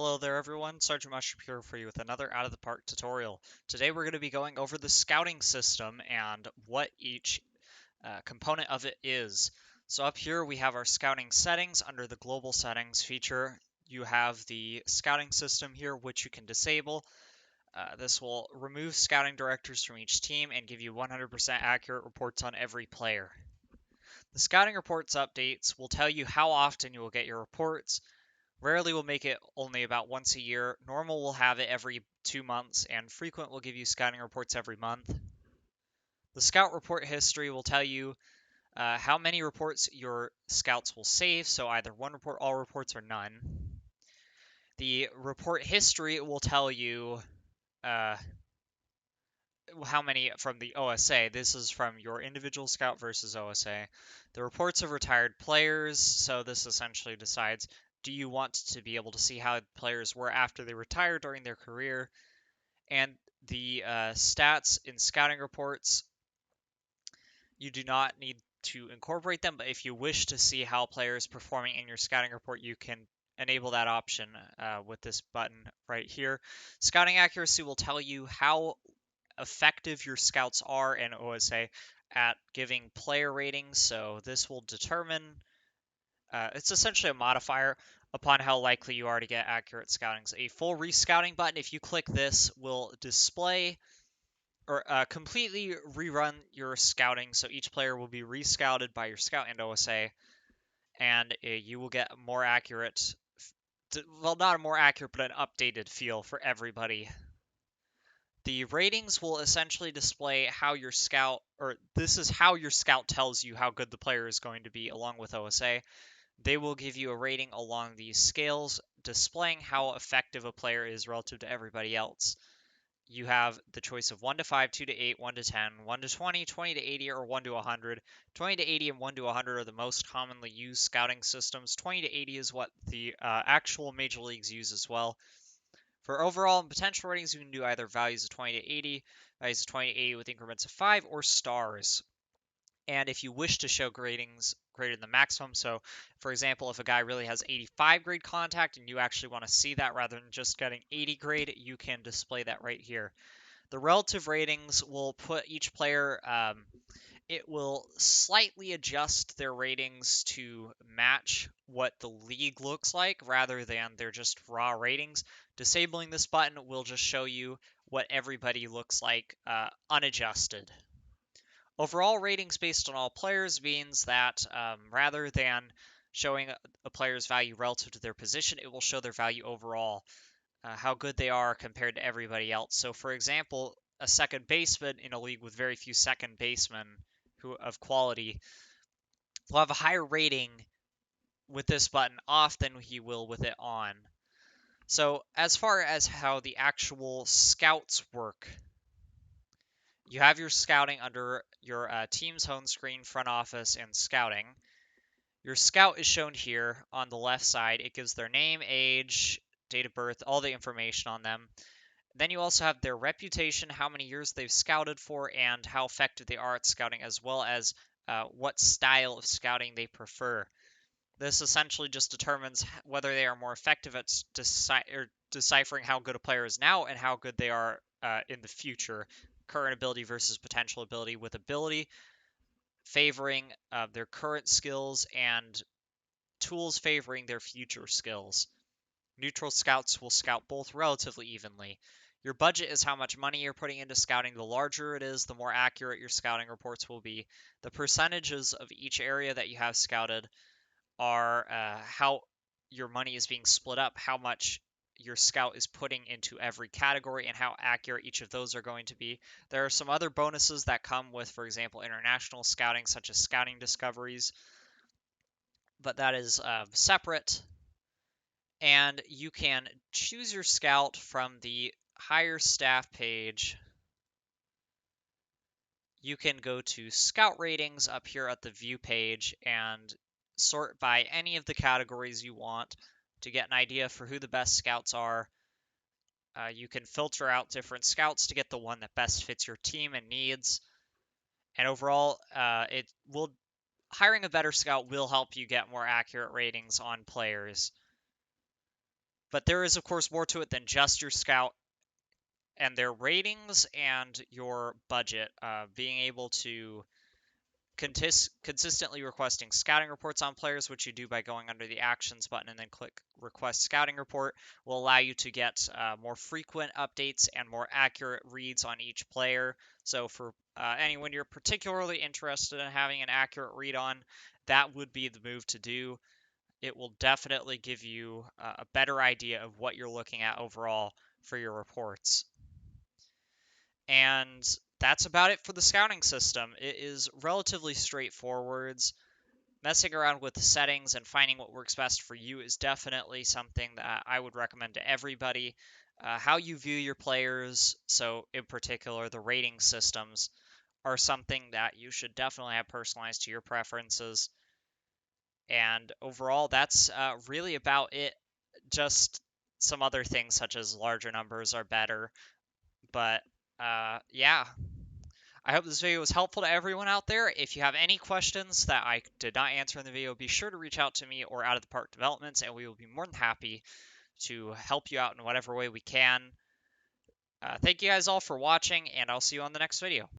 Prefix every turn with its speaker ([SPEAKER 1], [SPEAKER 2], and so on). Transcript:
[SPEAKER 1] Hello there everyone, Sergeant Mushroom here for you with another Out of the Park tutorial. Today we're going to be going over the scouting system and what each component of it is. So up here we have our scouting settings. Under the global settings feature you have the scouting system here, which you can disable. This will remove scouting directors from each team and give you 100% accurate reports on every player. The scouting reports updates will tell you how often you will get your reports. Rarely will make it only about once a year. Normal will have it every 2 months, and frequent will give you scouting reports every month. The scout report history will tell you how many reports your scouts will save, so either one report, all reports, or none. The report history will tell you how many from the OSA. This is from your individual scout versus OSA. The reports of retired players, so this essentially decides, do you want to be able to see how players were after they retired during their career? And the stats in scouting reports, you do not need to incorporate them, but if you wish to see how players performing in your scouting report, you can enable that option with this button right here. Scouting accuracy will tell you how effective your scouts are in OSA at giving player ratings. So this will determine, it's essentially a modifier upon how likely you are to get accurate scouting. So a full rescouting button, if you click this, will display or completely rerun your scouting. So each player will be rescouted by your scout and OSA, and you will get more accurate, well, not a more accurate, but an updated feel for everybody. The ratings will essentially display how your scout, or this is how your scout tells you how good the player is going to be along with OSA. They will give you a rating along these scales, displaying how effective a player is relative to everybody else. You have the choice of 1 to 5, 2 to 8, 1 to 10, 1 to 20, 20 to 80, or 1 to 100. 20 to 80 and 1 to 100 are the most commonly used scouting systems. 20 to 80 is what the actual major leagues use as well. For overall and potential ratings, you can do either values of 20 to 80, values of 20 to 80 with increments of 5, or stars. And if you wish to show ratings greater than the maximum, so for example, if a guy really has 85 grade contact and you actually want to see that rather than just getting 80 grade, you can display that right here. The relative ratings will put each player, it will slightly adjust their ratings to match what the league looks like rather than they're just raw ratings. Disabling this button will just show you what everybody looks like unadjusted. Overall ratings based on all players means that rather than showing a player's value relative to their position, it will show their value overall, how good they are compared to everybody else. So for example, a second baseman in a league with very few second basemen who of quality will have a higher rating with this button off than he will with it on. So as far as how the actual scouts work, you have your scouting under your team's home screen, front office, and scouting. Your scout is shown here on the left side. It gives their name, age, date of birth, all the information on them. Then you also have their reputation, how many years they've scouted for, and how effective they are at scouting, as well as what style of scouting they prefer. This essentially just determines whether they are more effective at deciphering how good a player is now and how good they are in the future. Current ability versus potential ability, with ability favoring their current skills and tools favoring their future skills. Neutral scouts will scout both relatively evenly. Your budget is how much money you're putting into scouting. The larger it is, the more accurate your scouting reports will be. The percentages of each area that you have scouted are how your money is being split up, how much your scout is putting into every category, and how accurate each of those are going to be. There are some other bonuses that come with, for example, international scouting, such as scouting discoveries, but that is separate. And you can choose your scout from the hire staff page. You can go to scout ratings up here at the view page and sort by any of the categories you want to get an idea for who the best scouts are. You can filter out different scouts to get the one that best fits your team and needs. And overall, hiring a better scout will help you get more accurate ratings on players. But there is, of course, more to it than just your scout and their ratings and your budget. Being able to consistently requesting scouting reports on players, which you do by going under the actions button and then click request scouting report, will allow you to get more frequent updates and more accurate reads on each player. So for anyone you're particularly interested in having an accurate read on, that would be the move to do. It will definitely give you a better idea of what you're looking at overall for your reports. And that's about it for the scouting system. It is relatively straightforward. Messing around with the settings and finding what works best for you is definitely something that I would recommend to everybody. How you view your players, so in particular the rating systems, are something that you should definitely have personalized to your preferences. And overall, that's really about it. Just some other things such as larger numbers are better. But yeah, I hope this video was helpful to everyone out there. If you have any questions that I did not answer in the video, be sure to reach out to me or Out of the Park Developments, and we will be more than happy to help you out in whatever way we can. Thank you guys all for watching, and I'll see you on the next video.